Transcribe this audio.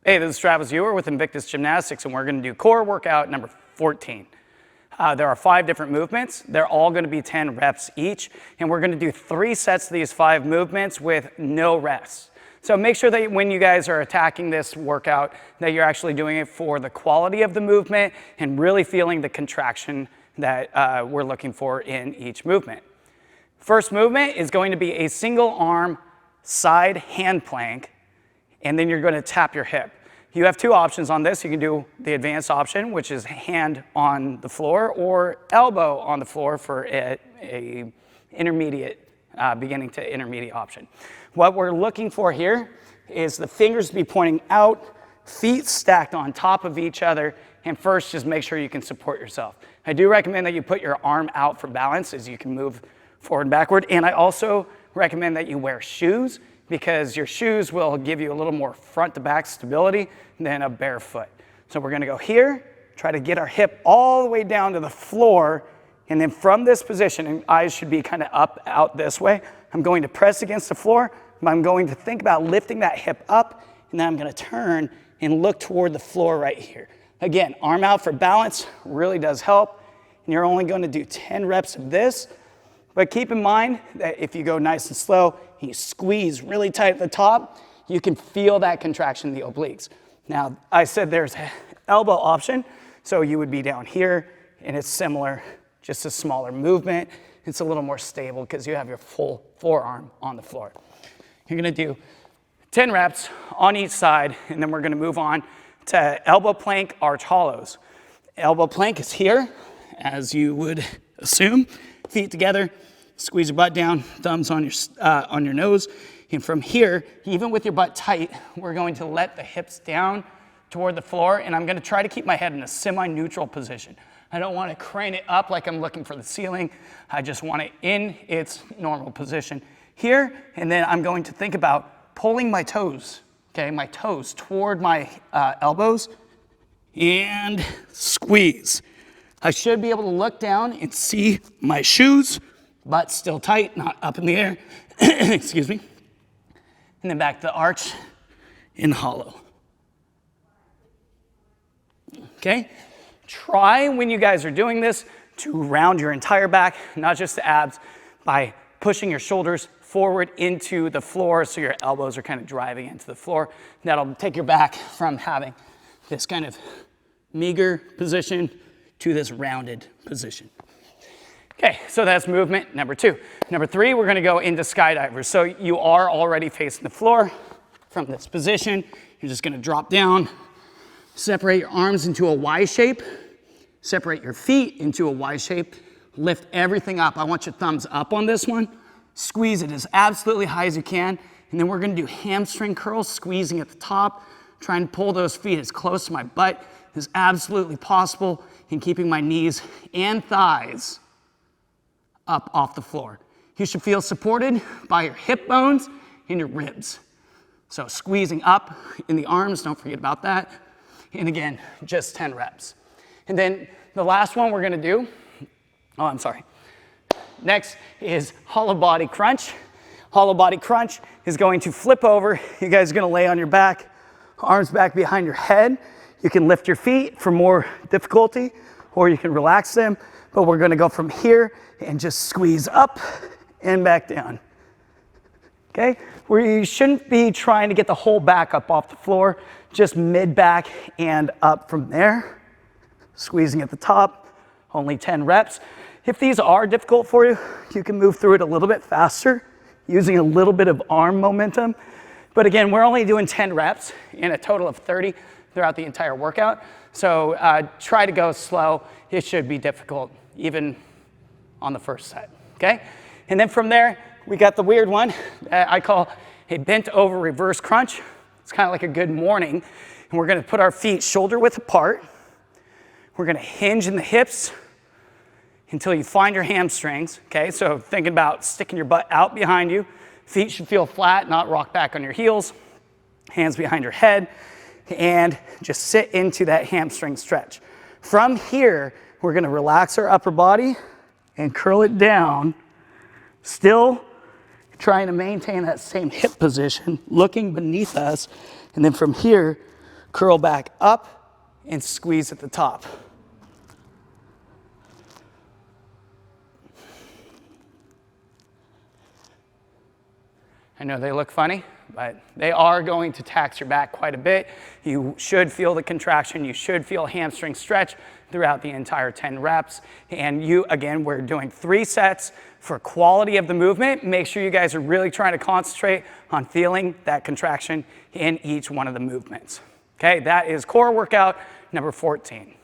Hey, this is Travis Ewer with Invictus Gymnastics, and we're going to do core workout number 14. There are 5 different movements. They're all going to be 10 reps each, and we're going to do 3 sets of these 5 movements with no rest. So make sure that when you guys are attacking this workout, that you're actually doing it for the quality of the movement and really feeling the contraction that we're looking for in each movement. First movement is going to be a single arm side hand plank, and then you're going to tap your hip. You have 2 options on this. You can do the advanced option, which is hand on the floor, or elbow on the floor for a intermediate, beginning to intermediate option. What we're looking for here is the fingers to be pointing out, feet stacked on top of each other, and first just make sure you can support yourself. I do recommend that you put your arm out for balance as you can move forward and backward, and I also recommend that you wear shoes, because your shoes will give you a little more front to back stability than a bare foot. So we're gonna go here, try to get our hip all the way down to the floor, and then from this position, and eyes should be kind of up, out this way, I'm going to press against the floor, I'm going to think about lifting that hip up, and then I'm gonna turn and look toward the floor right here. Again, arm out for balance really does help, and you're only gonna do 10 reps of this, but keep in mind that if you go nice and slow, and you squeeze really tight at the top, you can feel that contraction in the obliques. Now, I said there's an elbow option, so you would be down here, and it's similar, just a smaller movement. It's a little more stable because you have your full forearm on the floor. You're gonna do 10 reps on each side, and then we're gonna move on to elbow plank arch hollows. Elbow plank is here, as you would assume, feet together. Squeeze your butt down, thumbs on your nose. And from here, even with your butt tight, we're going to let the hips down toward the floor, and I'm gonna try to keep my head in a semi-neutral position. I don't wanna crane it up like I'm looking for the ceiling. I just want it in its normal position here, and then I'm going to think about pulling my toes, okay, my toes toward my elbows, and squeeze. I should be able to look down and see my shoes, butt still tight, not up in the air, excuse me. And then back to the arch in hollow. Okay? Try when you guys are doing this to round your entire back, not just the abs, by pushing your shoulders forward into the floor so your elbows are kind of driving into the floor. That'll take your back from having this kind of meager position to this rounded position. Okay, so that's movement number 2. Number 3, we're gonna go into skydivers. So you are already facing the floor. From this position, you're just gonna drop down, separate your arms into a Y shape, separate your feet into a Y shape, lift everything up. I want your thumbs up on this one. Squeeze it as absolutely high as you can, and then we're gonna do hamstring curls, squeezing at the top, trying to pull those feet as close to my butt as absolutely possible, and keeping my knees and thighs up off the floor. You should feel supported by your hip bones and your ribs. So squeezing up in the arms, don't forget about that. And again, just 10 reps. And then the last one we're gonna do, next is hollow body crunch. Hollow body crunch is going to flip over. You guys are gonna lay on your back, arms back behind your head. You can lift your feet for more difficulty, or you can relax them, but we're gonna go from here and just squeeze up and back down. Okay? We shouldn't be trying to get the whole back up off the floor, just mid-back and up from there. Squeezing at the top, only 10 reps. If these are difficult for you, you can move through it a little bit faster, using a little bit of arm momentum. But again, we're only doing 10 reps in a total of 30 throughout the entire workout. So try to go slow. It should be difficult, even on the first set, okay? And then from there, we got the weird one I call a bent over reverse crunch. It's kind of like a good morning. And we're gonna put our feet shoulder width apart. We're gonna hinge in the hips until you find your hamstrings, okay? So thinking about sticking your butt out behind you. Feet should feel flat, not rock back on your heels. Hands behind your head, and just sit into that hamstring stretch. From here, we're gonna relax our upper body and curl it down, still trying to maintain that same hip position, looking beneath us. And then from here, Curl back up and squeeze at the top. I know they look funny, but they are going to tax your back quite a bit. You should feel the contraction. You should feel hamstring stretch throughout the entire 10 reps. And again, we're doing 3 sets for quality of the movement. Make sure you guys are really trying to concentrate on feeling that contraction in each one of the movements. Okay, that is core workout number 14.